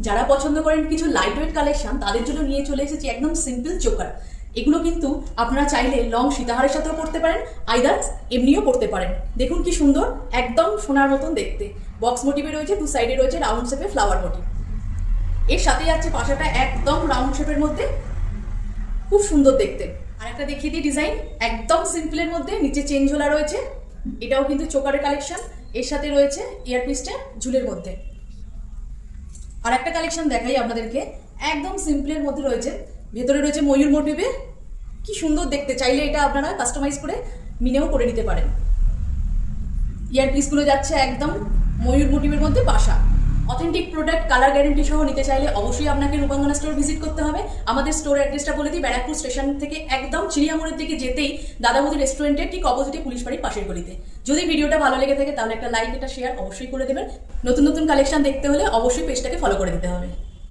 যারা পছন্দ করেন কিছু লাইট ওয়েট কালেকশন তাদের জন্য নিয়ে চলে এসেছি একদম সিম্পল চোকার। এগুলো কিন্তু আপনারা চাইলে লং সীতাহারের সাথেও পরতে পারেন, আইদার এমনিও পরতে পারেন। দেখুন কি সুন্দর, একদম সোনার মতন দেখতে। বক্স মোটিভে রয়েছে, দু সাইডে রয়েছে রাউন্ড শেপে ফ্লাওয়ার মোটিভ। এর সাথে যাচ্ছে পাশাটা একদম রাউন্ড শেপের মধ্যে, খুব সুন্দর দেখতে। আর একটা দেখিয়ে দিই ডিজাইন, একদম সিম্পলের মধ্যে নিচে চেন ঝোলা রয়েছে, এটাও কিন্তু চোকারের কালেকশন। এর সাথে রয়েছে ইয়ারপিসটা ঝুলের মধ্যে। আর একটা কালেকশন দেখাই আপনাদেরকে, একদম সিম্পলের মধ্যে রয়েছে, ভেতরে রয়েছে ময়ূর মোটিভে। কি সুন্দর দেখতে, চাইলে এটা আপনারা কাস্টমাইজ করে মিনেও করে নিতে পারেন। ইয়ারপিসগুলো যাচ্ছে একদম ময়ূর মোটিভের মধ্যে পাশা। অথেন্টিক প্রোডাক্ট, কালার গ্যারেন্টি সহ নিতে চাইলে অবশ্যই আপনাকে রূপাঙ্গনা স্টোর ভিজিট করতে হবে। আমাদের স্টোর অ্যাড্রেসটা বলে দিই, ব্যারাকপুর স্টেশন থেকে একদম চিড়িয়ামোড়ের দিকে যেতেই দাদাবতী রেস্টুরেন্টের ঠিক অপোজিটে পুলিশ বাড়ির পাশের গলিতে। যদি ভিডিওটা ভালো লেগে থাকে তাহলে একটা লাইক, একটা শেয়ার অবশ্যই করে দেবেন। নতুন নতুন কালেকশন দেখতে হলে অবশ্যই পেজটাকে ফলো করে দিতে হবে।